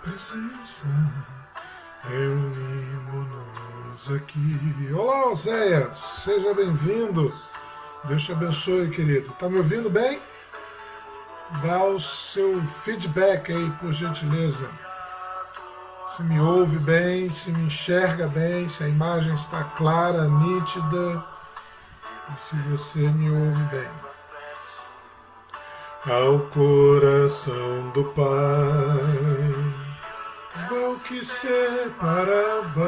presença, reunimos-nos aqui. Olá, Oséias, seja bem-vindo. Deus te abençoe, querido. Tá me ouvindo bem? Dá o seu feedback aí, por gentileza. Se me ouve bem, se me enxerga bem, se a imagem está clara, nítida e se você me ouve bem. Ao coração do Pai, véu que separava,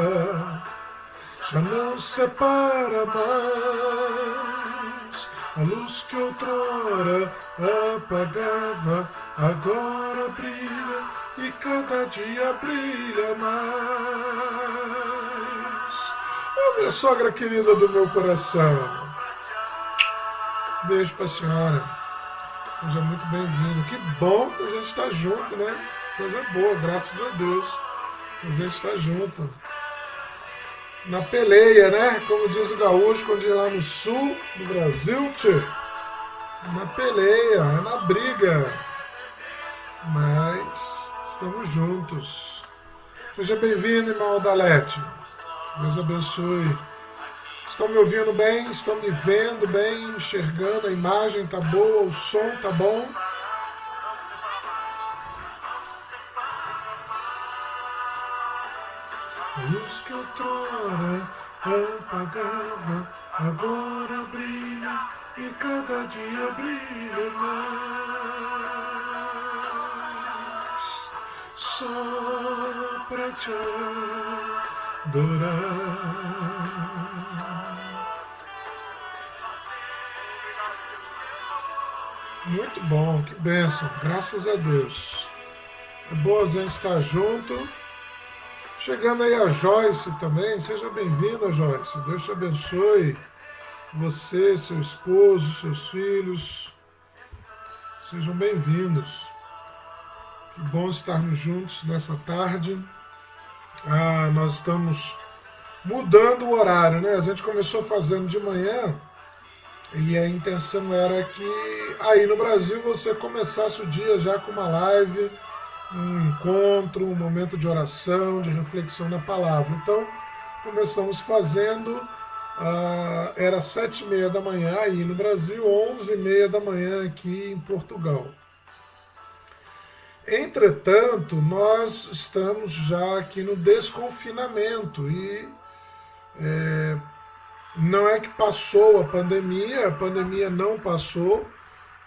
já não separa mais. A luz que outrora apagava, agora brilha e cada dia brilha mais. Oh, minha sogra querida do meu coração, beijo pra senhora. Seja muito bem-vindo. Que bom que a gente está junto, né? Coisa boa, graças a Deus. A gente está junto. Na peleia, né? Como diz o gaúcho, quando ir lá no sul do Brasil, tchê. Na peleia, é na briga. Mas estamos juntos. Seja bem-vindo, irmão Adalete. Deus abençoe. Estão me ouvindo bem? Estão me vendo bem? Enxergando? A imagem tá boa? O som tá bom? A luz que outrora apagava, agora brilha e cada dia brilha mais. Só pra te adorar. Muito bom, que bênção, graças a Deus. É bom a gente estar junto. Chegando aí a Joyce também, seja bem-vinda, Joyce. Deus te abençoe. Você, seu esposo, seus filhos, sejam bem-vindos. Que bom estarmos juntos nessa tarde. Nós estamos mudando o horário, né? A gente começou fazendo de manhã e a intenção era que aí no Brasil você começasse o dia já com uma live, um encontro, um momento de oração, de reflexão na palavra. Então, começamos fazendo, era 7h30 da manhã aí no Brasil, 11h30 da manhã aqui em Portugal. Entretanto, nós estamos já aqui no desconfinamento e não é que passou a pandemia não passou,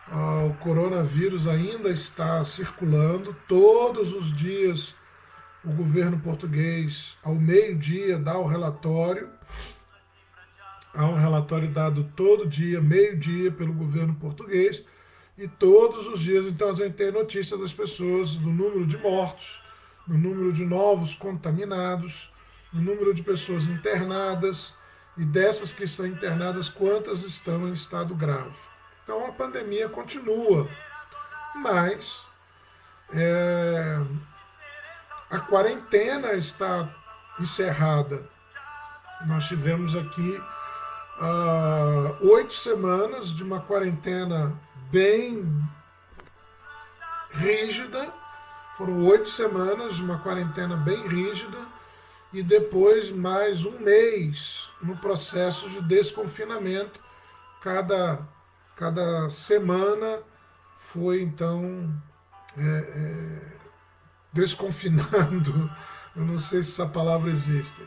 o coronavírus ainda está circulando. Todos os dias o governo português, ao meio-dia, dá o relatório. Há um relatório dado todo dia, meio-dia, pelo governo português. E todos os dias, então, a gente tem notícia das pessoas, do número de mortos, do número de novos contaminados, do número de pessoas internadas, e dessas que estão internadas, quantas estão em estado grave. Então a pandemia continua, mas a quarentena está encerrada. Nós tivemos aqui 8 semanas de uma quarentena bem rígida. Foram 8 semanas de uma quarentena bem rígida e depois mais um mês no processo de desconfinamento. Cada semana foi, então, desconfinando. Eu não sei se essa palavra existe.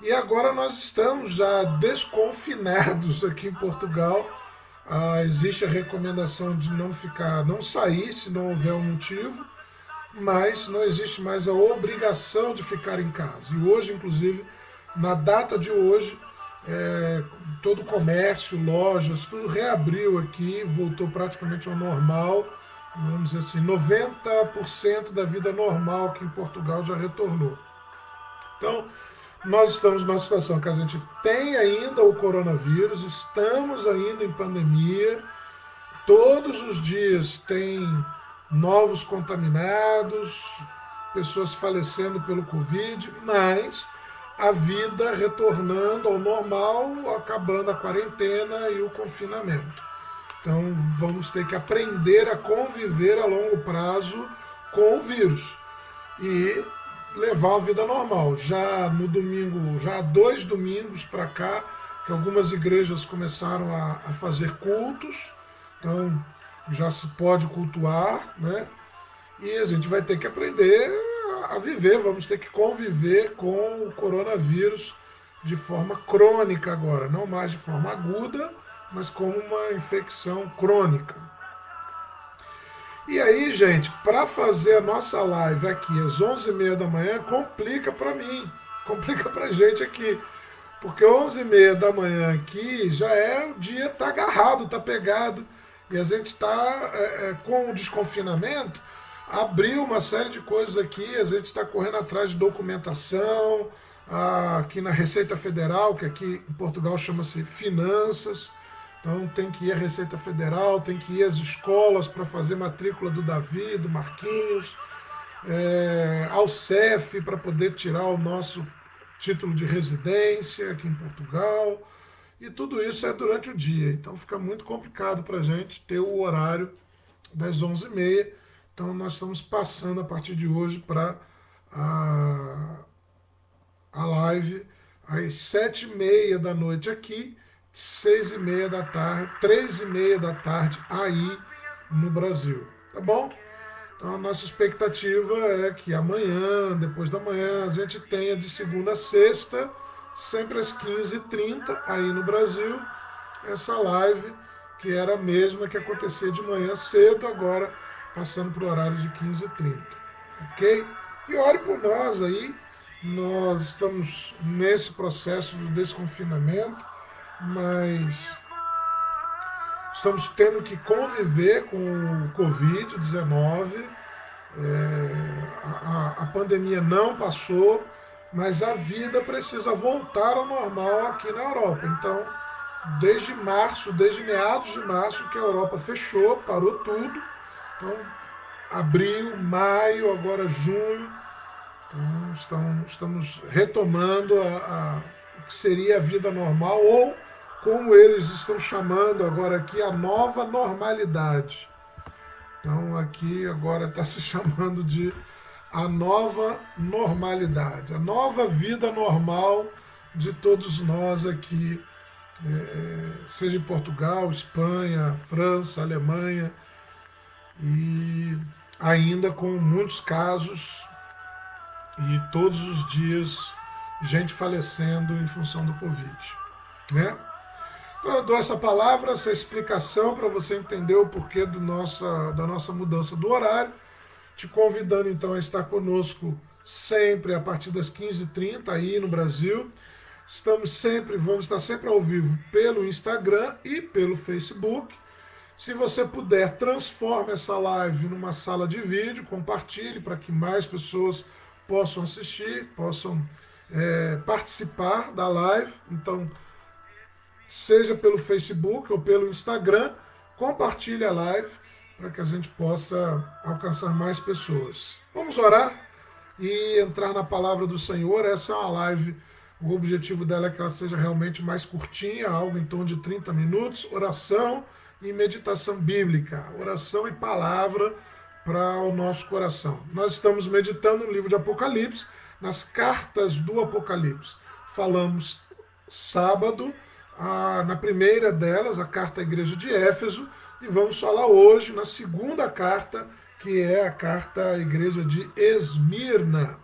E agora nós estamos já desconfinados aqui em Portugal. Existe a recomendação de não sair se não houver um motivo, mas não existe mais a obrigação de ficar em casa. E hoje, inclusive, na data de hoje, todo o comércio, lojas, tudo reabriu aqui, voltou praticamente ao normal. Vamos dizer assim, 90% da vida normal aqui em Portugal já retornou. Então, nós estamos numa situação que a gente tem ainda o coronavírus, estamos ainda em pandemia, todos os dias tem novos contaminados, pessoas falecendo pelo Covid, mas a vida retornando ao normal, acabando a quarentena e o confinamento. Então vamos ter que aprender a conviver a longo prazo com o vírus. e levar a vida normal. Já no domingo, já há 2 domingos para cá, que algumas igrejas começaram a fazer cultos, então já se pode cultuar, né? E a gente vai ter que aprender a viver, vamos ter que conviver com o coronavírus de forma crônica agora, não mais de forma aguda, mas como uma infecção crônica. E aí, gente, para fazer a nossa live aqui às 11h30 da manhã, complica para mim, complica para gente aqui. Porque 11h30 da manhã aqui já o dia está agarrado, está pegado. E a gente está, com o desconfinamento, abriu uma série de coisas aqui, a gente está correndo atrás de documentação, aqui na Receita Federal, que aqui em Portugal chama-se Finanças. Então tem que ir à Receita Federal, tem que ir às escolas para fazer matrícula do Davi, do Marquinhos, ao CEF para poder tirar o nosso título de residência aqui em Portugal. E tudo isso é durante o dia. Então fica muito complicado para a gente ter o horário das 11h30. Então nós estamos passando a partir de hoje para a live às 7h30 da noite aqui, 6h30 da tarde, 3h30 da tarde aí no Brasil. Tá bom? Então a nossa expectativa é que amanhã, depois da manhã, a gente tenha de segunda a sexta, sempre às 15h30 aí no Brasil, essa live que era a mesma que acontecia de manhã cedo, agora passando para o horário de 15h30. Ok? E ore por nós aí. Nós estamos nesse processo de desconfinamento, mas estamos tendo que conviver com o Covid-19. A pandemia não passou, mas a vida precisa voltar ao normal aqui na Europa. Então, desde março, desde meados de março, que a Europa fechou, parou tudo. Então, abril, maio, agora junho. Então, estamos retomando o que seria a vida normal, ou como eles estão chamando agora aqui, a nova normalidade. Então aqui agora está se chamando de a nova normalidade, a nova vida normal de todos nós aqui, seja em Portugal, Espanha, França, Alemanha, e ainda com muitos casos e todos os dias gente falecendo em função do Covid, né? Então eu dou essa palavra, essa explicação para você entender o porquê da nossa mudança do horário, te convidando então a estar conosco sempre a partir das 15h30 aí no Brasil. Vamos estar sempre ao vivo pelo Instagram e pelo Facebook. Se você puder, transforme essa live numa sala de vídeo, compartilhe para que mais pessoas possam assistir, possam participar da live. Então, seja pelo Facebook ou pelo Instagram, compartilhe a live para que a gente possa alcançar mais pessoas. Vamos orar e entrar na palavra do Senhor. Essa é uma live, o objetivo dela é que ela seja realmente mais curtinha, algo em torno de 30 minutos, oração e meditação bíblica, oração e palavra para o nosso coração. Nós estamos meditando no livro de Apocalipse, nas cartas do Apocalipse. Falamos sábado, na primeira delas, a carta à igreja de Éfeso, e vamos falar hoje na segunda carta, que é a carta à igreja de Esmirna.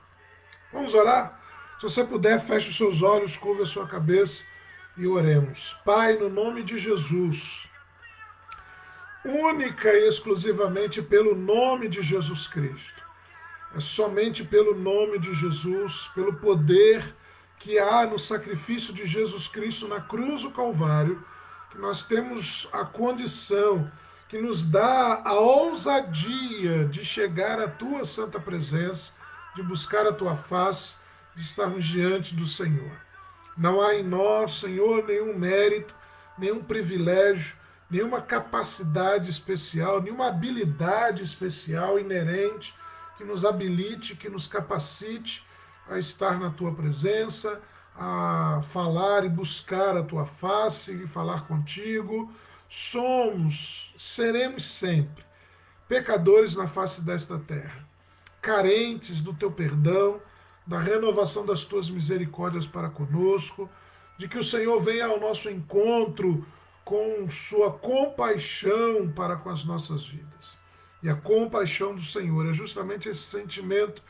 Vamos orar? Se você puder, feche os seus olhos, curva a sua cabeça e oremos. Pai, no nome de Jesus, única e exclusivamente pelo nome de Jesus Cristo, é somente pelo nome de Jesus, pelo poder que há no sacrifício de Jesus Cristo na cruz do Calvário, que nós temos a condição, que nos dá a ousadia de chegar à tua santa presença, de buscar a tua face, de estarmos diante do Senhor. Não há em nós, Senhor, nenhum mérito, nenhum privilégio, nenhuma capacidade especial, nenhuma habilidade especial inerente que nos habilite, que nos capacite a estar na tua presença, a falar e buscar a tua face e falar contigo. Seremos sempre pecadores na face desta terra, carentes do teu perdão, da renovação das tuas misericórdias para conosco, de que o Senhor venha ao nosso encontro com sua compaixão para com as nossas vidas. E a compaixão do Senhor é justamente esse sentimento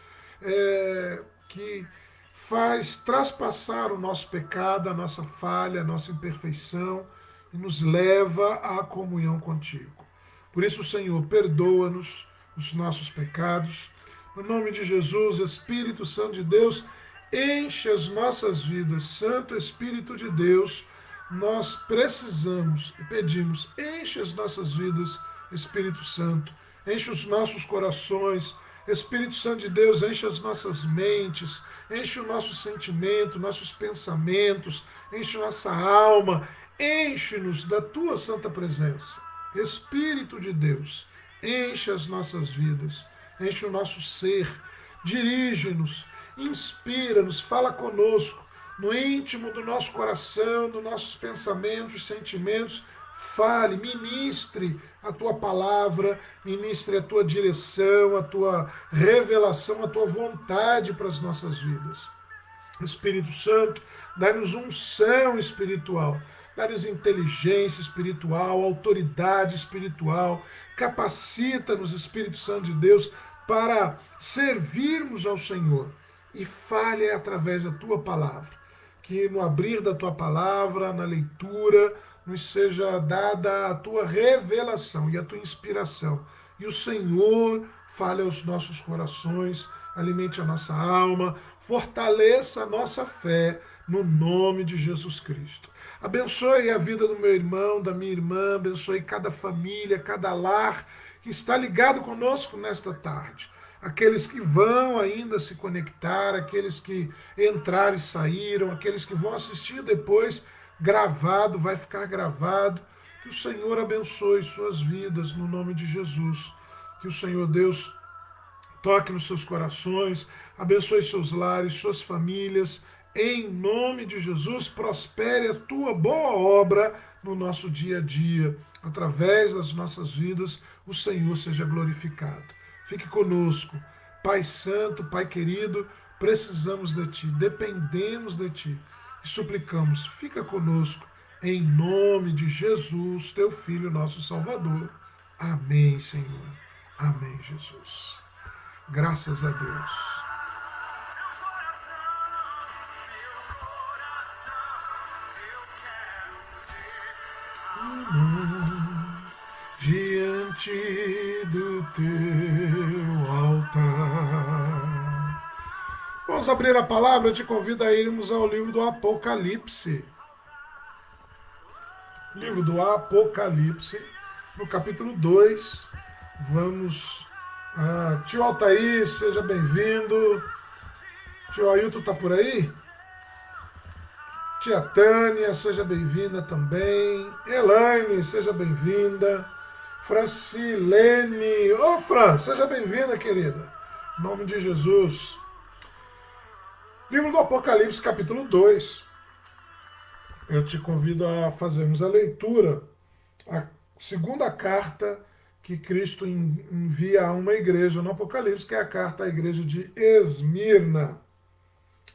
que faz traspassar o nosso pecado, a nossa falha, a nossa imperfeição e nos leva à comunhão contigo. Por isso, Senhor, perdoa-nos os nossos pecados. No nome de Jesus, Espírito Santo de Deus, enche as nossas vidas. Santo Espírito de Deus, nós precisamos e pedimos, enche as nossas vidas, Espírito Santo. Enche os nossos corações. Espírito Santo de Deus, enche as nossas mentes, enche o nosso sentimento, nossos pensamentos, enche nossa alma, enche-nos da tua santa presença. Espírito de Deus, enche as nossas vidas, enche o nosso ser, dirige-nos, inspira-nos, fala conosco, no íntimo do nosso coração, dos nossos pensamentos, sentimentos, fale, ministre a tua palavra, ministre a tua direção, a tua revelação, a tua vontade para as nossas vidas. Espírito Santo, dá-nos unção espiritual, dá-nos inteligência espiritual, autoridade espiritual, capacita-nos, Espírito Santo de Deus, para servirmos ao Senhor e fale através da tua palavra. Que no abrir da tua palavra, na leitura, nos seja dada a tua revelação e a tua inspiração. E o Senhor fale aos nossos corações, alimente a nossa alma, fortaleça a nossa fé no nome de Jesus Cristo. Abençoe a vida do meu irmão, da minha irmã, abençoe cada família, cada lar que está ligado conosco nesta tarde. Aqueles que vão ainda se conectar, aqueles que entraram e saíram, aqueles que vão assistir depois gravado, vai ficar gravado. Que o Senhor abençoe suas vidas no nome de Jesus. Que o Senhor Deus toque nos seus corações, abençoe seus lares, suas famílias. Em nome de Jesus, prospere a tua boa obra no nosso dia a dia. Através das nossas vidas, o Senhor seja glorificado. Fique conosco. Pai Santo, Pai querido, precisamos de Ti, dependemos de Ti. E suplicamos, fica conosco, em nome de Jesus, Teu Filho, nosso Salvador. Amém, Senhor. Amém, Jesus. Graças a Deus. Diante do teu altar. Vamos abrir a palavra, eu te convido a irmos ao livro do Apocalipse. Livro do Apocalipse, no capítulo 2. Vamos. Tio Altair, seja bem-vindo. Tio Ailton está por aí? Tia Tânia, seja bem-vinda também. Elaine, seja bem-vinda. Francilene. Ô, Fran, seja bem-vinda, querida. Em nome de Jesus. Livro do Apocalipse, capítulo 2. Eu te convido a fazermos a leitura, a segunda carta que Cristo envia a uma igreja no Apocalipse, que é a carta à igreja de Esmirna,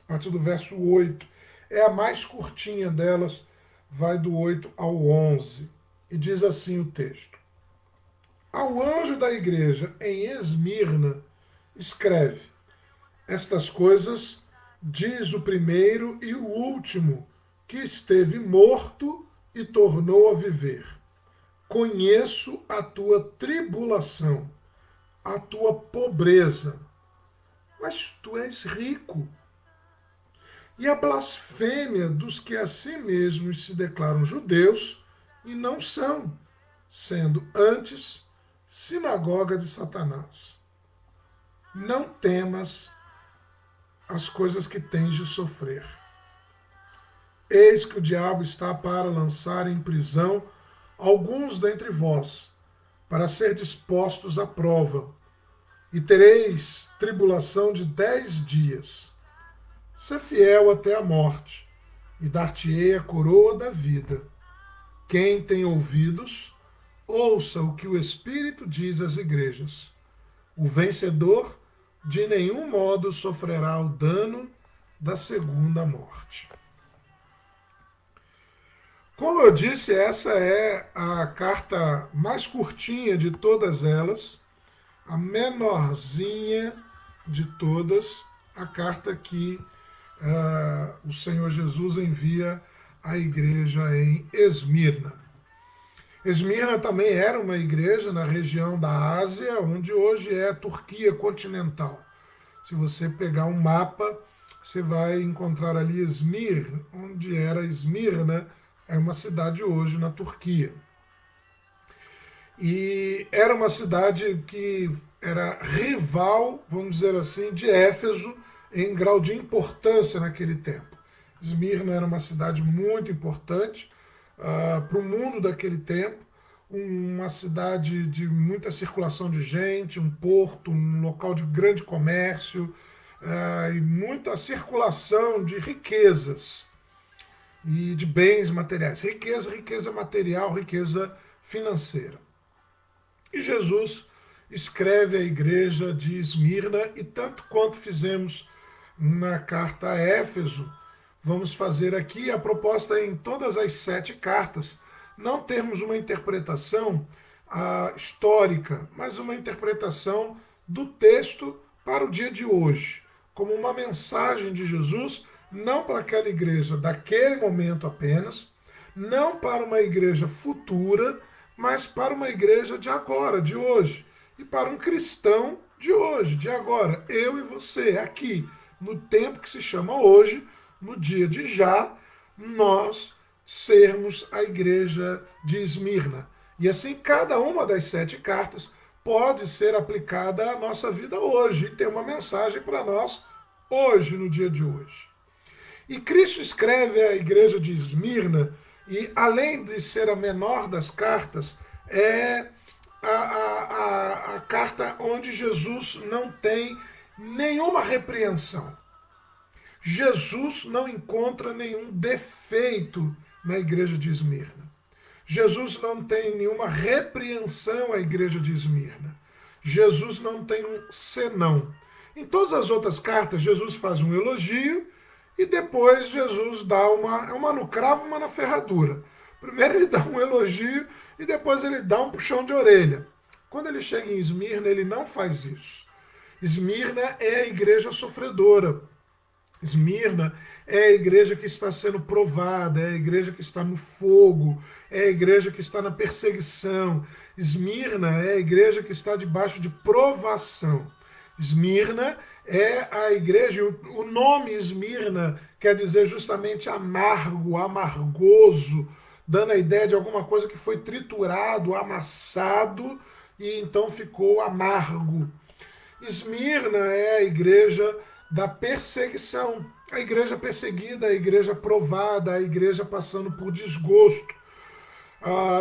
a partir do verso 8. É a mais curtinha delas, vai do 8 ao 11. E diz assim o texto. Ao anjo da igreja em Esmirna, escreve, estas coisas diz o primeiro e o último, que esteve morto e tornou a viver. Conheço a tua tribulação, a tua pobreza, mas tu és rico. E a blasfêmia dos que a si mesmos se declaram judeus e não são, sendo antes sinagoga de Satanás. Não temas as coisas que tens de sofrer. Eis que o diabo está para lançar em prisão alguns dentre vós, para ser dispostos à prova, e tereis tribulação de 10 dias. Sê fiel até a morte, e dar-te-ei a coroa da vida. Quem tem ouvidos, ouça o que o Espírito diz às igrejas. O vencedor de nenhum modo sofrerá o dano da segunda morte. Como eu disse, essa é a carta mais curtinha de todas elas, a menorzinha de todas, a carta que o Senhor Jesus envia à igreja em Esmirna. Esmirna também era uma igreja na região da Ásia, onde hoje é a Turquia continental. Se você pegar um mapa, você vai encontrar ali Esmir, onde era Esmirna, é uma cidade hoje na Turquia. E era uma cidade que era rival, vamos dizer assim, de Éfeso em grau de importância naquele tempo. Esmirna era uma cidade muito importante para o mundo daquele tempo, uma cidade de muita circulação de gente, um porto, um local de grande comércio e muita circulação de riquezas e de bens materiais. Riqueza material, riqueza financeira. E Jesus escreve à igreja de Esmirna, e tanto quanto fizemos na carta a Éfeso, vamos fazer aqui. A proposta é, em todas as 7 cartas, não termos uma interpretação histórica, mas uma interpretação do texto para o dia de hoje, como uma mensagem de Jesus, não para aquela igreja daquele momento apenas, não para uma igreja futura, mas para uma igreja de agora, de hoje, e para um cristão de hoje, de agora, eu e você, aqui, no tempo que se chama hoje, no dia de já, nós sermos a igreja de Esmirna. E assim, cada uma das 7 cartas pode ser aplicada à nossa vida hoje e ter uma mensagem para nós hoje, no dia de hoje. E Cristo escreve à igreja de Esmirna, e além de ser a menor das cartas, é a carta onde Jesus não tem nenhuma repreensão. Jesus não encontra nenhum defeito na igreja de Esmirna. Jesus não tem nenhuma repreensão à igreja de Esmirna. Jesus não tem um senão. Em todas as outras cartas, Jesus faz um elogio e depois Jesus dá uma no cravo, uma na ferradura. Primeiro ele dá um elogio e depois ele dá um puxão de orelha. Quando ele chega em Esmirna, ele não faz isso. Esmirna é a igreja sofredora. Esmirna é a igreja que está sendo provada, é a igreja que está no fogo, é a igreja que está na perseguição. Esmirna é a igreja que está debaixo de provação. Esmirna é a igreja, o nome Esmirna quer dizer justamente amargo, amargoso, dando a ideia de alguma coisa que foi triturado, amassado e então ficou amargo. Esmirna é a igreja da perseguição, a igreja perseguida, a igreja provada, a igreja passando por desgosto.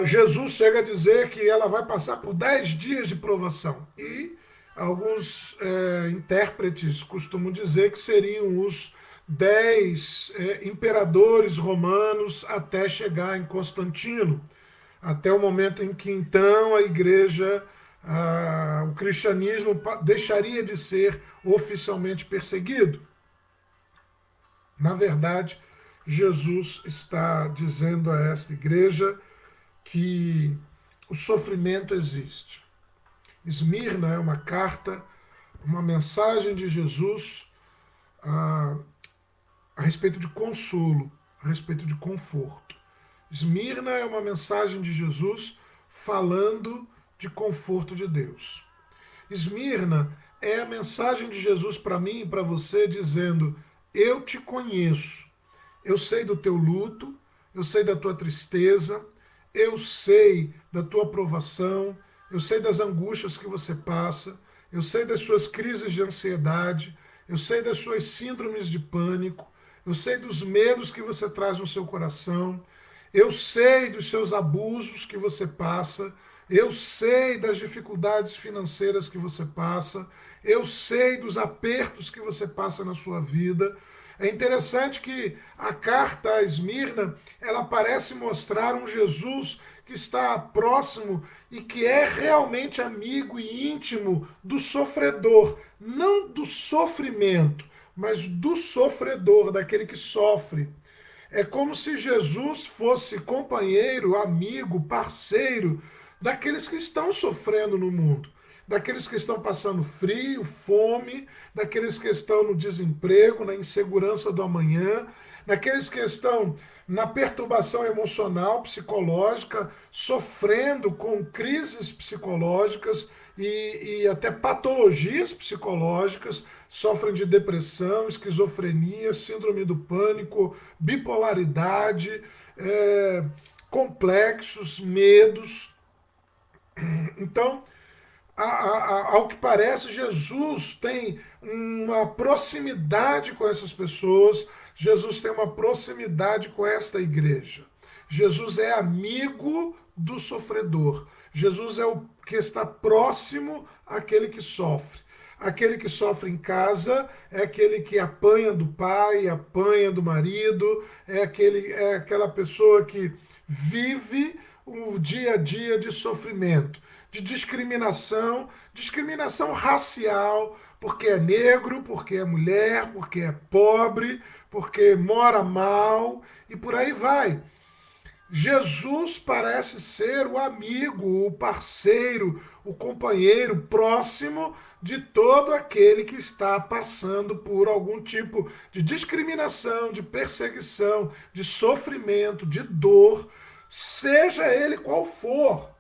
Jesus chega a dizer que ela vai passar por 10 dias de provação. E alguns intérpretes costumam dizer que seriam os 10 imperadores romanos até chegar em Constantino, até o momento em que então a igreja, o cristianismo deixaria de ser oficialmente perseguido. Na verdade, Jesus está dizendo a esta igreja que o sofrimento existe. Esmirna é uma carta, uma mensagem de Jesus a respeito de consolo, a respeito de conforto. Esmirna é uma mensagem de Jesus falando de conforto de Deus. Esmirna é a mensagem de Jesus para mim e para você dizendo: eu te conheço, eu sei do teu luto, eu sei da tua tristeza, eu sei da tua provação, eu sei das angústias que você passa, eu sei das suas crises de ansiedade, eu sei das suas síndromes de pânico, eu sei dos medos que você traz no seu coração, eu sei dos seus abusos que você passa, eu sei das dificuldades financeiras que você passa, eu sei dos apertos que você passa na sua vida. É interessante que a carta a Esmirna, ela parece mostrar um Jesus que está próximo e que é realmente amigo e íntimo do sofredor, não do sofrimento, mas do sofredor, daquele que sofre. É como se Jesus fosse companheiro, amigo, parceiro daqueles que estão sofrendo no mundo, daqueles que estão passando frio, fome, daqueles que estão no desemprego, na insegurança do amanhã, daqueles que estão na perturbação emocional, psicológica, sofrendo com crises psicológicas e até patologias psicológicas, sofrem de depressão, esquizofrenia, síndrome do pânico, bipolaridade, complexos, medos. Então, ao que parece, Jesus tem uma proximidade com essas pessoas, Jesus tem uma proximidade com esta igreja. Jesus é amigo do sofredor. Jesus é o que está próximo àquele que sofre. Aquele que sofre em casa é aquele que apanha do pai, apanha do marido, é aquela pessoa que vive o dia a dia de sofrimento, de discriminação, discriminação racial, porque é negro, porque é mulher, porque é pobre, porque mora mal e por aí vai. Jesus parece ser o amigo, o parceiro, o companheiro próximo de todo aquele que está passando por algum tipo de discriminação, de perseguição, de sofrimento, de dor, seja ele qual for.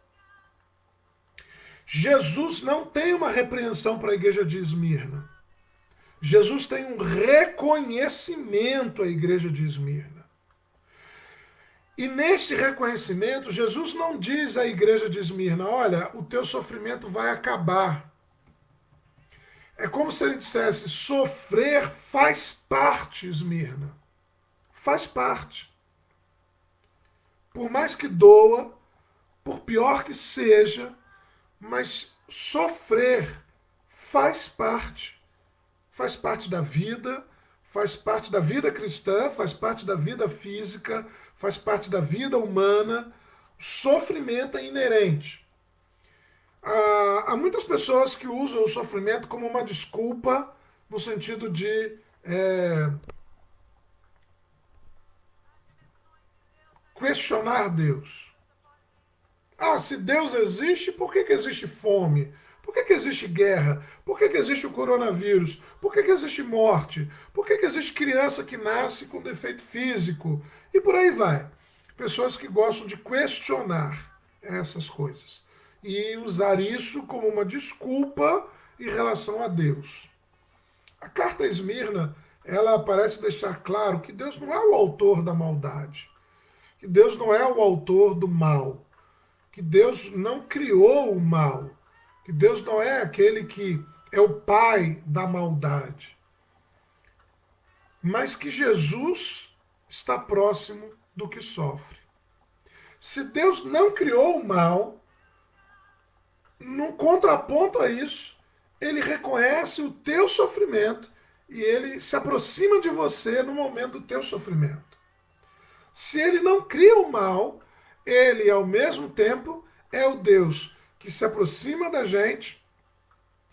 Jesus não tem uma repreensão para a igreja de Esmirna. Jesus tem um reconhecimento à igreja de Esmirna. E neste reconhecimento, Jesus não diz à igreja de Esmirna, olha, o teu sofrimento vai acabar. É como se ele dissesse, sofrer faz parte, Esmirna. Faz parte. Por mais que doa, por pior que seja, mas sofrer faz parte. Faz parte da vida cristã, faz parte da vida física, faz parte da vida humana. O sofrimento é inerente. Há muitas pessoas que usam o sofrimento como uma desculpa no sentido de questionar Deus. Ah, se Deus existe, por que existe fome? Por que existe guerra? Por que existe o coronavírus? Por que existe morte? Por que existe criança que nasce com defeito físico? E por aí vai. Pessoas que gostam de questionar essas coisas e usar isso como uma desculpa em relação a Deus. A carta a Esmirna, ela parece deixar claro que Deus não é o autor da maldade, que Deus não é o autor do mal, que Deus não criou o mal, que Deus não é aquele que é o pai da maldade, mas que Jesus está próximo do que sofre. Se Deus não criou o mal, num contraponto a isso, ele reconhece o teu sofrimento e ele se aproxima de você no momento do teu sofrimento. Se ele não cria o mal, ele, ao mesmo tempo, é o Deus que se aproxima da gente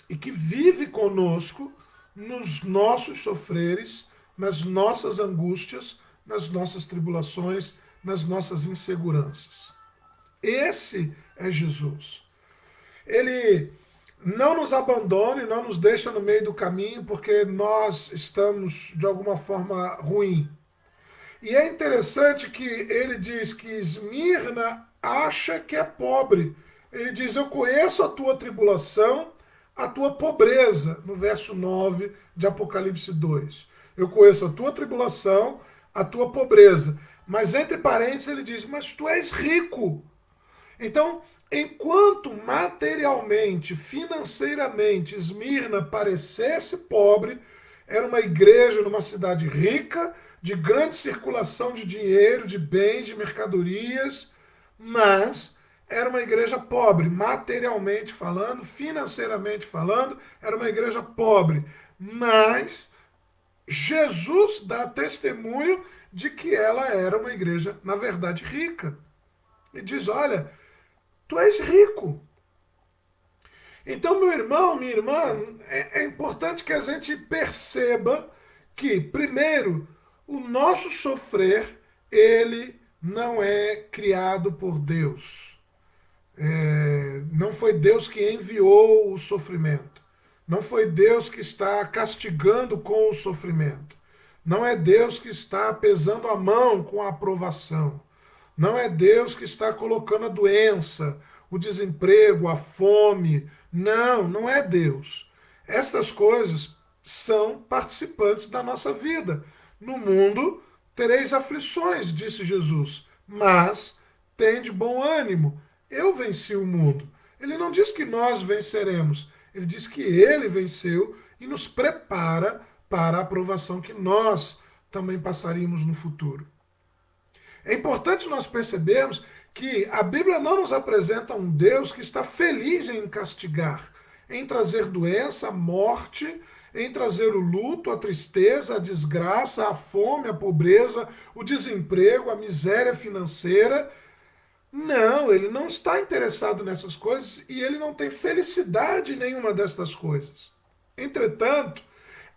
e que vive conosco nos nossos sofreres, nas nossas angústias, nas nossas tribulações, nas nossas inseguranças. Esse é Jesus. Ele não nos abandona e não nos deixa no meio do caminho porque nós estamos, de alguma forma, ruim. E é interessante que ele diz que Esmirna acha que é pobre. Ele diz, eu conheço a tua tribulação, a tua pobreza, no verso 9 de Apocalipse 2. Eu conheço a tua tribulação, a tua pobreza. Mas entre parênteses ele diz, mas tu és rico. Então, enquanto materialmente, financeiramente, Esmirna parecesse pobre, era uma igreja numa cidade rica, de grande circulação de dinheiro, de bens, de mercadorias, mas era uma igreja pobre, materialmente falando, financeiramente falando, era uma igreja pobre, mas Jesus dá testemunho de que ela era uma igreja, na verdade, rica. E diz: olha, tu és rico. Então, meu irmão, minha irmã, é importante que a gente perceba que, primeiro, o nosso sofrer, ele não é criado por Deus. Não foi Deus que enviou o sofrimento. Não foi Deus que está castigando com o sofrimento. Não é Deus que está pesando a mão com a aprovação. Não é Deus que está colocando a doença, o desemprego, a fome. Não, não é Deus. Estas coisas são participantes da nossa vida. No mundo tereis aflições, disse Jesus, mas tende bom ânimo. Eu venci o mundo. Ele não diz que nós venceremos, ele diz que ele venceu e nos prepara para a aprovação que nós também passaríamos no futuro. É importante nós percebermos que a Bíblia não nos apresenta um Deus que está feliz em castigar, em trazer doença, morte, em trazer o luto, a tristeza, a desgraça, a fome, a pobreza, o desemprego, a miséria financeira. Não, ele não está interessado nessas coisas e ele não tem felicidade em nenhuma destas coisas. Entretanto,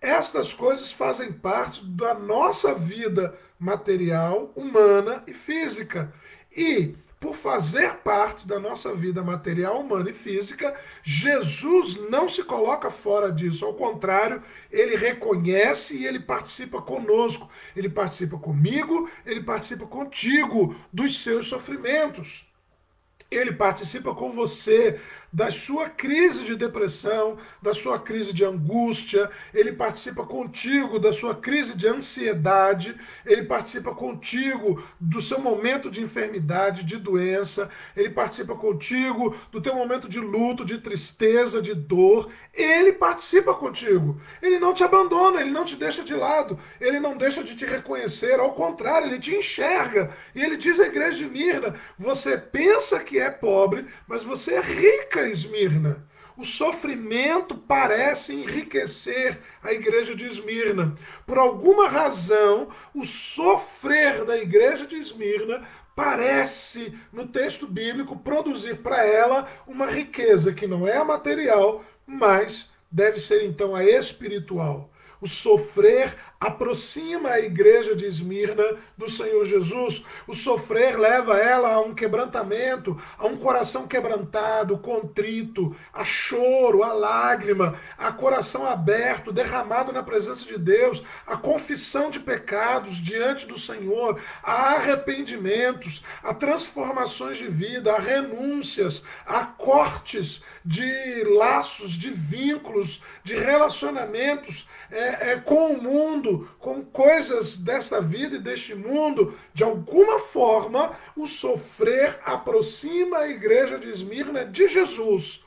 estas coisas fazem parte da nossa vida material, humana e física. E, por fazer parte da nossa vida material, humana e física, Jesus não se coloca fora disso. Ao contrário, ele reconhece e ele participa conosco. Ele participa comigo, ele participa contigo dos seus sofrimentos. Ele participa com você da sua crise de depressão, da sua crise de angústia, ele participa contigo da sua crise de ansiedade, ele participa contigo do seu momento de enfermidade, de doença, ele participa contigo do teu momento de luto, de tristeza, de dor, ele participa contigo. Ele não te abandona, ele não te deixa de lado, ele não deixa de te reconhecer, ao contrário, ele te enxerga. E ele diz à igreja de Mirna: você pensa que é pobre, mas você é rica, Esmirna. O sofrimento parece enriquecer a igreja de Esmirna. Por alguma razão, o sofrer da igreja de Esmirna parece, no texto bíblico, produzir para ela uma riqueza que não é a material, mas deve ser então a espiritual. O sofrer aproxima a igreja de Esmirna do Senhor Jesus. O sofrer leva ela a um quebrantamento, a um coração quebrantado, contrito, a choro, a lágrima, a coração aberto, derramado na presença de Deus, a confissão de pecados diante do Senhor, a arrependimentos, a transformações de vida, a renúncias, a cortes de laços, de vínculos, de relacionamentos com o mundo, com coisas desta vida e deste mundo. De alguma forma, o sofrer aproxima a igreja de Esmirna de Jesus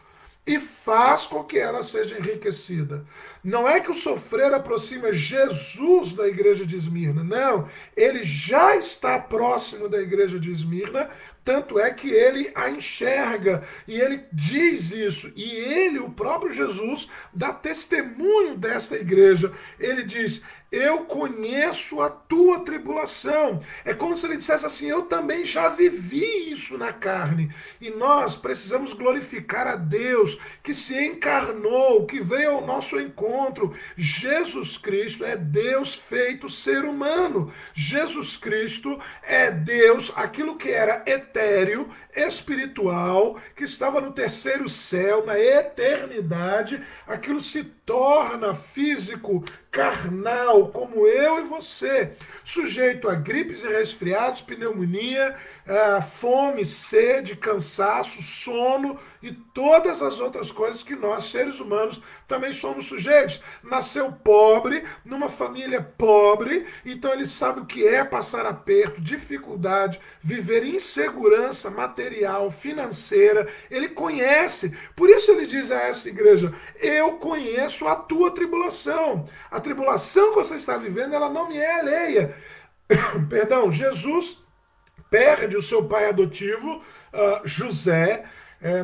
e faz com que ela seja enriquecida. Não é que o sofrer aproxima Jesus da igreja de Esmirna, não. Ele já está próximo da igreja de Esmirna, tanto é que ele a enxerga e ele diz isso. E ele, o próprio Jesus, dá testemunho desta igreja. Ele diz: eu conheço a tua tribulação. É como se ele dissesse assim: eu também já vivi isso na carne. E nós precisamos glorificar a Deus que se encarnou, que veio ao nosso encontro. Jesus Cristo é Deus feito ser humano. Jesus Cristo é Deus, aquilo que era etéreo, espiritual, que estava no terceiro céu, na eternidade, aquilo se torna físico, carnal, como eu e você, sujeito a gripes e resfriados, pneumonia, fome, sede, cansaço, sono e todas as outras coisas que nós, seres humanos, também somos sujeitos. Nasceu pobre, numa família pobre, então ele sabe o que é passar aperto, dificuldade, viver insegurança material, financeira, ele conhece. Por isso ele diz a essa igreja: eu conheço a tua tribulação. A tribulação que você está vivendo, ela não me é alheia. Perdão, Jesus perde o seu pai adotivo, José,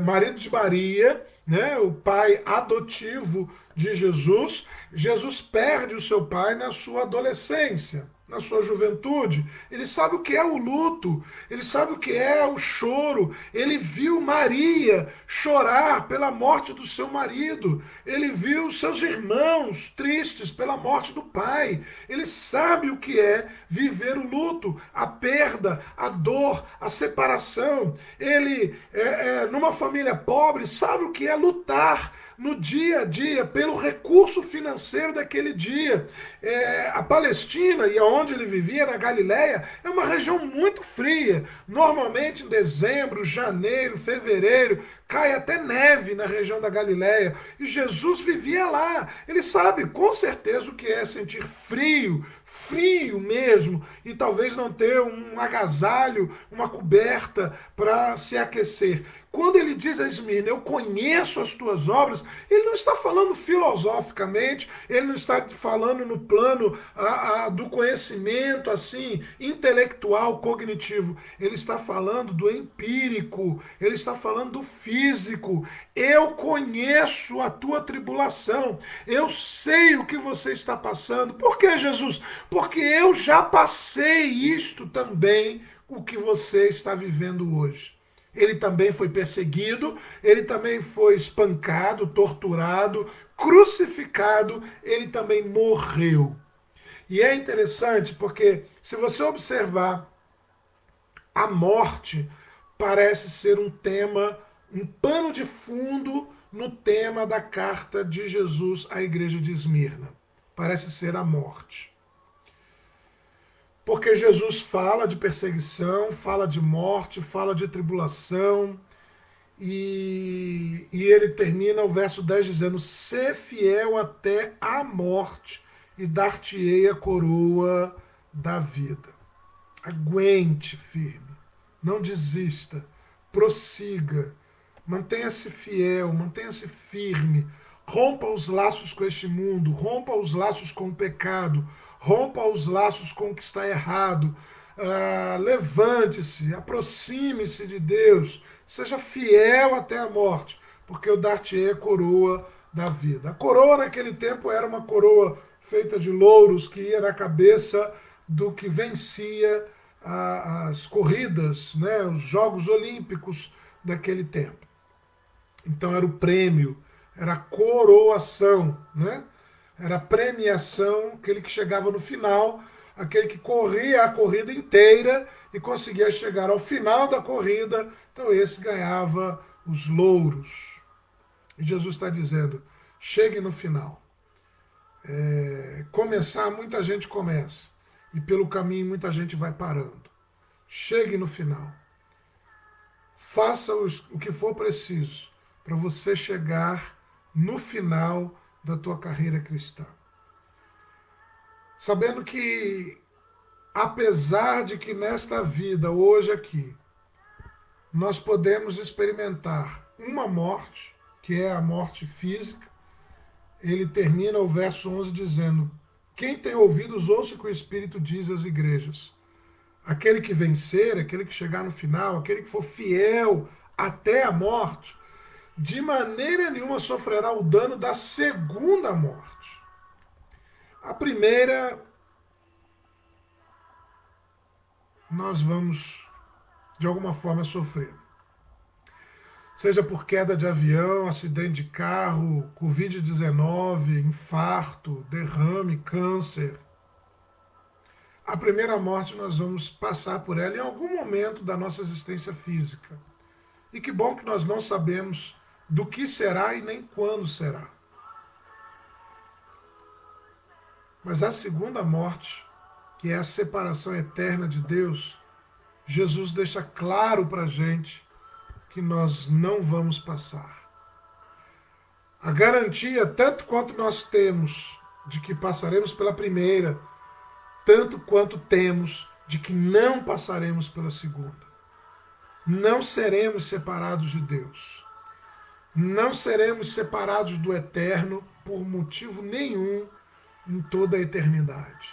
marido de Maria, né, o pai adotivo de Jesus, Jesus perde o seu pai na sua adolescência, na sua juventude. Ele sabe o que é o luto, ele sabe o que é o choro. Ele viu Maria chorar pela morte do seu marido. Ele viu seus irmãos tristes pela morte do pai. Ele sabe o que é viver o luto, a perda, a dor, a separação. Ele, numa família pobre, sabe o que é lutar no dia a dia, pelo recurso financeiro daquele dia. A Palestina, e onde ele vivia, na Galileia, é uma região muito fria. Normalmente em dezembro, janeiro, fevereiro, cai até neve na região da Galileia. E Jesus vivia lá. Ele sabe com certeza o que é sentir frio, frio mesmo, e talvez não ter um agasalho, uma coberta para se aquecer. Quando ele diz a Esmirna, eu conheço as tuas obras, ele não está falando filosoficamente, ele não está falando no plano do conhecimento, assim, intelectual, cognitivo. Ele está falando do empírico, ele está falando do físico. Eu conheço a tua tribulação, eu sei o que você está passando. Por que, Jesus? Porque eu já passei isto também, o que você está vivendo hoje. Ele também foi perseguido, ele também foi espancado, torturado, crucificado, ele também morreu. E é interessante porque, se você observar, a morte parece ser um tema, um pano de fundo no tema da carta de Jesus à igreja de Esmirna. Parece ser a morte. Porque Jesus fala de perseguição, fala de morte, fala de tribulação, e ele termina o verso 10 dizendo: "Sê fiel até a morte, e dar-te-ei a coroa da vida." Aguente firme, não desista, prossiga, mantenha-se fiel, mantenha-se firme, rompa os laços com este mundo, rompa os laços com o pecado, rompa os laços com o que está errado, levante-se, aproxime-se de Deus, seja fiel até a morte, porque eu dar-te-ei a coroa da vida. A coroa naquele tempo era uma coroa feita de louros que ia na cabeça do que vencia as corridas, né, os Jogos Olímpicos daquele tempo. Então era o prêmio, era a coroação, né? Era a premiação, aquele que chegava no final, aquele que corria a corrida inteira e conseguia chegar ao final da corrida, então esse ganhava os louros. E Jesus está dizendo, chegue no final. Começar, muita gente começa, e pelo caminho muita gente vai parando. Chegue no final. Faça o que for preciso para você chegar no final da tua carreira cristã. Sabendo que, apesar de que nesta vida, hoje aqui, nós podemos experimentar uma morte, que é a morte física, ele termina o verso 11 dizendo: quem tem ouvidos, ouça o que o Espírito diz às igrejas. Aquele que vencer, aquele que chegar no final, aquele que for fiel até a morte, de maneira nenhuma sofrerá o dano da segunda morte. A primeira, nós vamos, de alguma forma, sofrer. Seja por queda de avião, acidente de carro, Covid-19, infarto, derrame, câncer. A primeira morte nós vamos passar por ela em algum momento da nossa existência física. E que bom que nós não sabemos do que será e nem quando será. Mas a segunda morte, que é a separação eterna de Deus, Jesus deixa claro para a gente que nós não vamos passar. A garantia, tanto quanto nós temos de que passaremos pela primeira, tanto quanto temos de que não passaremos pela segunda. Não seremos separados de Deus. Não seremos separados do eterno por motivo nenhum em toda a eternidade.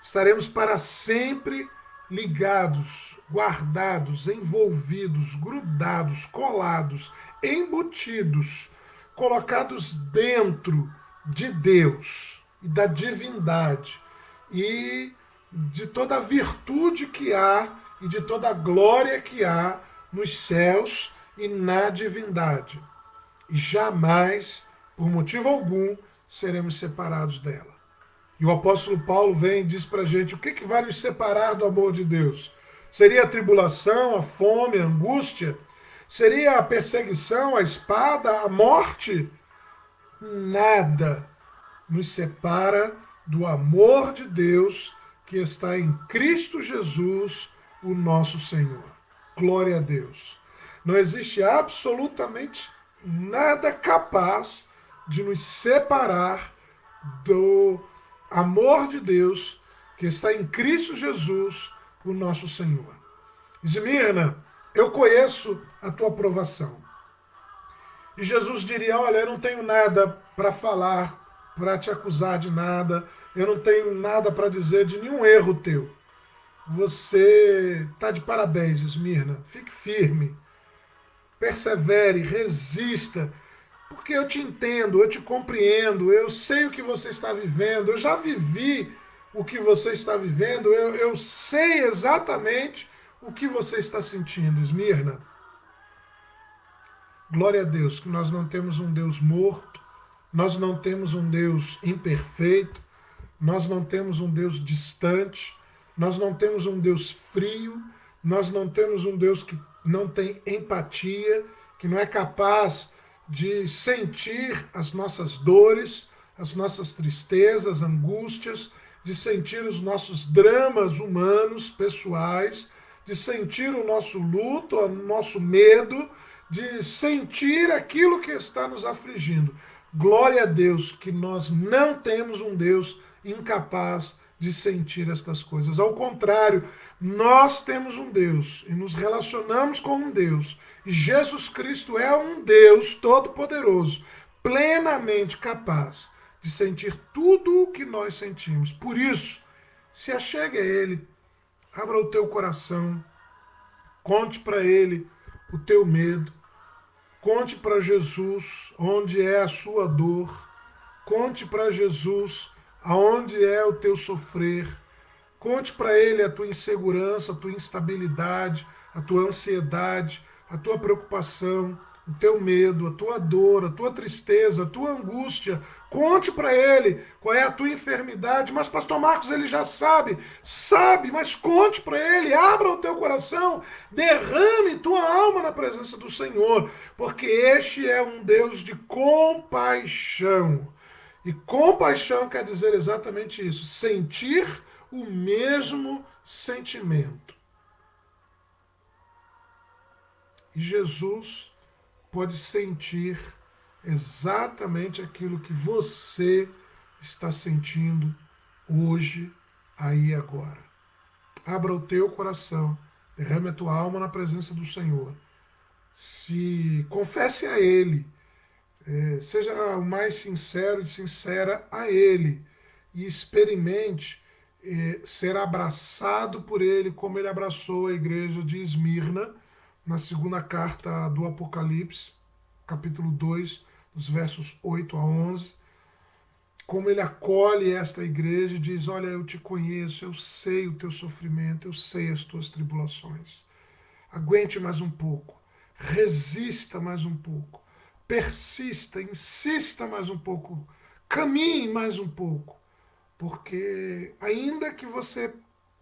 Estaremos para sempre ligados, guardados, envolvidos, grudados, colados, embutidos, colocados dentro de Deus e da divindade e de toda a virtude que há e de toda a glória que há nos céus e na divindade. E jamais, por motivo algum, seremos separados dela. E o apóstolo Paulo vem e diz para a gente, o que vai nos separar do amor de Deus? Seria a tribulação, a fome, a angústia? Seria a perseguição, a espada, a morte? Nada nos separa do amor de Deus que está em Cristo Jesus, o nosso Senhor. Glória a Deus. Não existe absolutamente nada capaz de nos separar do amor de Deus que está em Cristo Jesus, o nosso Senhor. Esmirna, eu conheço a tua provação. E Jesus diria, olha, eu não tenho nada para falar, para te acusar de nada, eu não tenho nada para dizer de nenhum erro teu. Você está de parabéns, Esmirna. Fique firme, persevere, resista, porque eu te entendo, eu te compreendo, eu sei o que você está vivendo, eu já vivi o que você está vivendo, eu sei exatamente o que você está sentindo, Esmirna. Glória a Deus, que nós não temos um Deus morto, nós não temos um Deus imperfeito, nós não temos um Deus distante, nós não temos um Deus frio, nós não temos um Deus que não tem empatia, que não é capaz de sentir as nossas dores, as nossas tristezas, angústias, de sentir os nossos dramas humanos, pessoais, de sentir o nosso luto, o nosso medo, de sentir aquilo que está nos afligindo. Glória a Deus que nós não temos um Deus incapaz de sentir estas coisas. Ao contrário, nós temos um Deus e nos relacionamos com um Deus. E Jesus Cristo é um Deus todo-poderoso, plenamente capaz de sentir tudo o que nós sentimos. Por isso, se achegue a Ele, abra o teu coração, conte para Ele o teu medo, conte para Jesus onde é a sua dor, conte para Jesus aonde é o teu sofrer, conte para Ele a tua insegurança, a tua instabilidade, a tua ansiedade, a tua preocupação, o teu medo, a tua dor, a tua tristeza, a tua angústia. Conte para Ele qual é a tua enfermidade. Mas pastor Marcos, ele já sabe, mas conte para Ele, abra o teu coração, derrame tua alma na presença do Senhor, porque este é um Deus de compaixão. E compaixão quer dizer exatamente isso, sentir o mesmo sentimento. E Jesus pode sentir exatamente aquilo que você está sentindo hoje, aí e agora. Abra o teu coração, derrame a tua alma na presença do Senhor. Se confesse a Ele, seja o mais sincero e sincera a Ele, e experimente ser abraçado por Ele, como Ele abraçou a igreja de Esmirna, na segunda carta do Apocalipse, capítulo 2, dos versos 8 a 11, como Ele acolhe esta igreja e diz, olha, eu te conheço, eu sei o teu sofrimento, eu sei as tuas tribulações. Aguente mais um pouco, resista mais um pouco, persista, insista mais um pouco, caminhe mais um pouco, porque ainda que você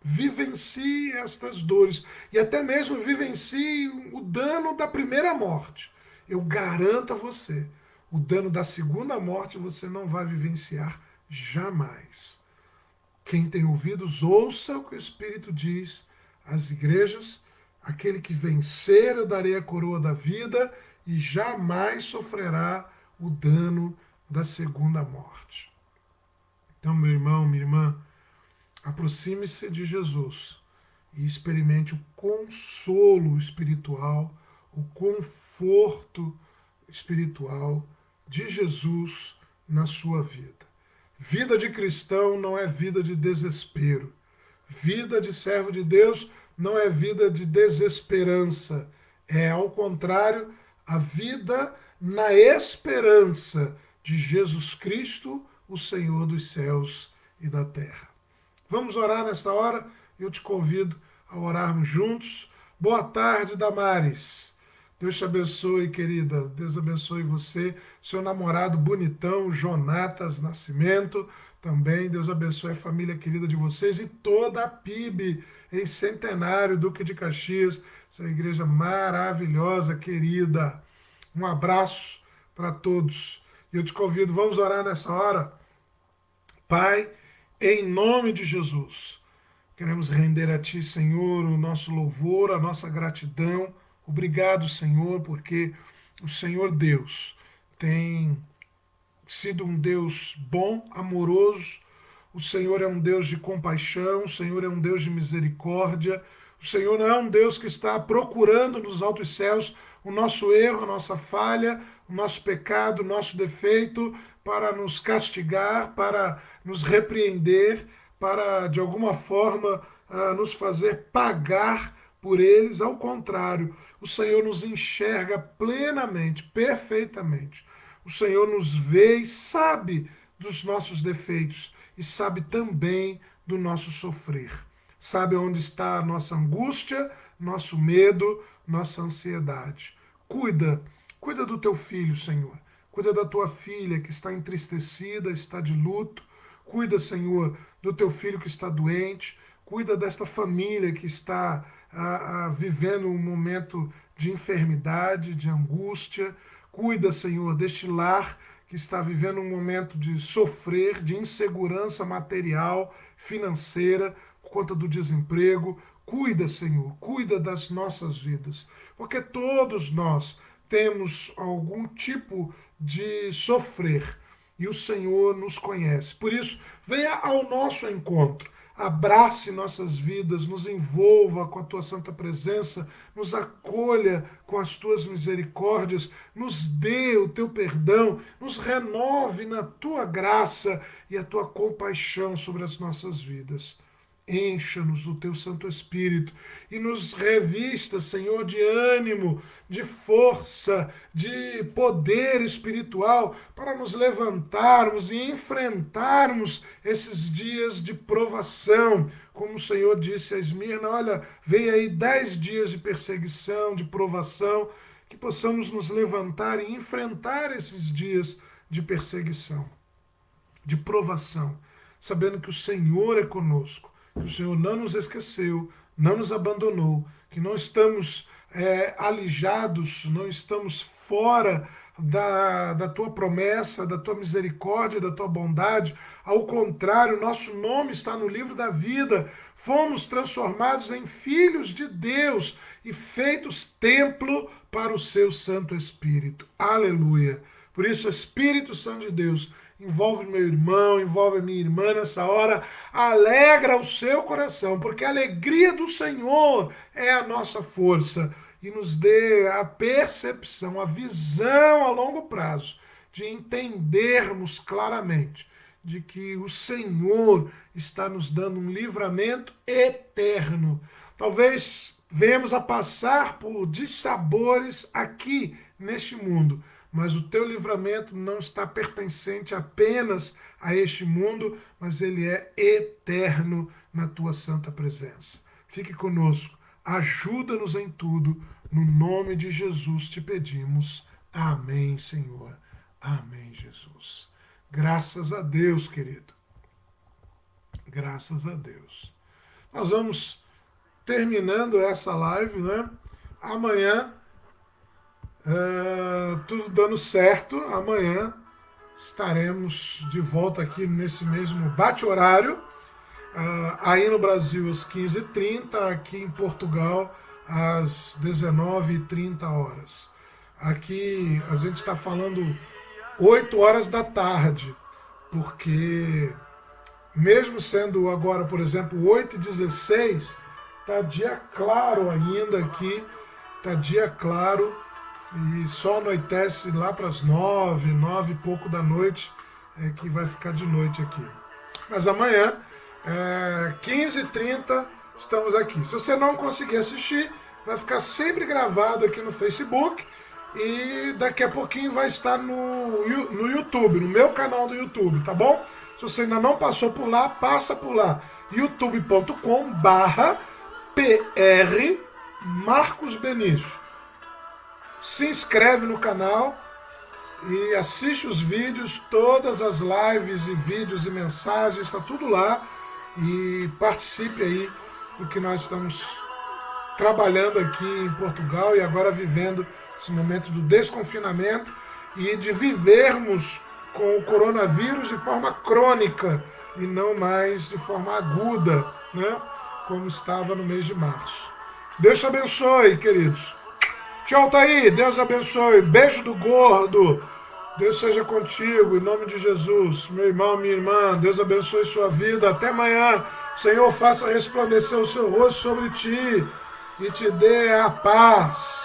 vivencie estas dores e até mesmo vivencie o dano da primeira morte, eu garanto a você, o dano da segunda morte você não vai vivenciar jamais. Quem tem ouvidos, ouça o que o Espírito diz às igrejas. Aquele que vencer, eu darei a coroa da vida e jamais sofrerá o dano da segunda morte. Então, meu irmão, minha irmã, aproxime-se de Jesus e experimente o consolo espiritual, o conforto espiritual de Jesus na sua vida. Vida de cristão não é vida de desespero. Vida de servo de Deus não é vida de desesperança. É, ao contrário, a vida na esperança de Jesus Cristo, o Senhor dos céus e da terra. Vamos orar nesta hora? Eu te convido a orarmos juntos. Boa tarde, Damares. Deus te abençoe, querida. Deus abençoe você, seu namorado bonitão, Jonatas Nascimento. Também Deus abençoe a família querida de vocês e toda a PIB em Centenário, Duque de Caxias. Essa igreja maravilhosa, querida. Um abraço para todos. E eu te convido, vamos orar nessa hora? Pai, em nome de Jesus, queremos render a Ti, Senhor, o nosso louvor, a nossa gratidão. Obrigado, Senhor, porque o Senhor Deus tem sido um Deus bom, amoroso. O Senhor é um Deus de compaixão, o Senhor é um Deus de misericórdia. O Senhor não é um Deus que está procurando nos altos céus o nosso erro, a nossa falha, o nosso pecado, o nosso defeito, para nos castigar, para nos repreender, para, de alguma forma, nos fazer pagar por eles. Ao contrário, o Senhor nos enxerga plenamente, perfeitamente. O Senhor nos vê e sabe dos nossos defeitos e sabe também do nosso sofrer. Sabe onde está a nossa angústia, nosso medo, nossa ansiedade. Cuida do teu filho, Senhor. Cuida da tua filha que está entristecida, está de luto. Cuida, Senhor, do teu filho que está doente. Cuida desta família que está vivendo um momento de enfermidade, de angústia. Cuida, Senhor, deste lar que está vivendo um momento de sofrer, de insegurança material, financeira, por conta do desemprego. Cuida, Senhor, cuida das nossas vidas, porque todos nós temos algum tipo de sofrer e o Senhor nos conhece. Por isso, venha ao nosso encontro, abrace nossas vidas, nos envolva com a tua santa presença, nos acolha com as tuas misericórdias, nos dê o teu perdão, nos renove na tua graça e a tua compaixão sobre as nossas vidas. Encha-nos do teu Santo Espírito e nos revista, Senhor, de ânimo, de força, de poder espiritual para nos levantarmos e enfrentarmos esses dias de provação. Como o Senhor disse a Esmirna, olha, vem aí 10 dias de perseguição, de provação, que possamos nos levantar e enfrentar esses dias de perseguição, de provação, sabendo que o Senhor é conosco, que o Senhor não nos esqueceu, não nos abandonou, que não estamos alijados, não estamos fora da tua promessa, da tua misericórdia, da tua bondade. Ao contrário, nosso nome está no livro da vida. Fomos transformados em filhos de Deus e feitos templo para o seu Santo Espírito. Aleluia! Por isso, Espírito Santo de Deus, envolve meu irmão, envolve a minha irmã nessa hora, alegra o seu coração, porque a alegria do Senhor é a nossa força, e nos dê a percepção, a visão a longo prazo, de entendermos claramente de que o Senhor está nos dando um livramento eterno. Talvez venhamos a passar por dissabores aqui neste mundo, mas o teu livramento não está pertencente apenas a este mundo, mas ele é eterno na tua santa presença. Fique conosco, ajuda-nos em tudo, no nome de Jesus te pedimos. Amém, Senhor. Amém, Jesus. Graças a Deus, querido. Graças a Deus. Nós vamos terminando essa live, né? Amanhã, tudo dando certo, amanhã estaremos de volta aqui nesse mesmo bate-horário, aí no Brasil às 15h30, aqui em Portugal às 19h30. Aqui a gente está falando 8 horas da tarde, porque mesmo sendo agora, por exemplo, 8h16, está dia claro ainda aqui, está dia claro, e só anoitece lá para as 9, 9 e pouco da noite, que vai ficar de noite aqui. Mas amanhã, 15h30, estamos aqui. Se você não conseguir assistir, vai ficar sempre gravado aqui no Facebook, e daqui a pouquinho vai estar no YouTube, no meu canal do YouTube, tá bom? Se você ainda não passou por lá, passa por lá. youtube.com/PR Marcos Benício. Se inscreve no canal e assiste os vídeos, todas as lives e vídeos e mensagens, está tudo lá. E participe aí do que nós estamos trabalhando aqui em Portugal e agora vivendo esse momento do desconfinamento e de vivermos com o coronavírus de forma crônica e não mais de forma aguda, né? Como estava no mês de março. Deus te abençoe, queridos. Tchau, Thaí. Deus abençoe. Beijo do gordo. Deus seja contigo, em nome de Jesus. Meu irmão, minha irmã, Deus abençoe sua vida. Até amanhã. Senhor, faça resplandecer o seu rosto sobre ti e te dê a paz.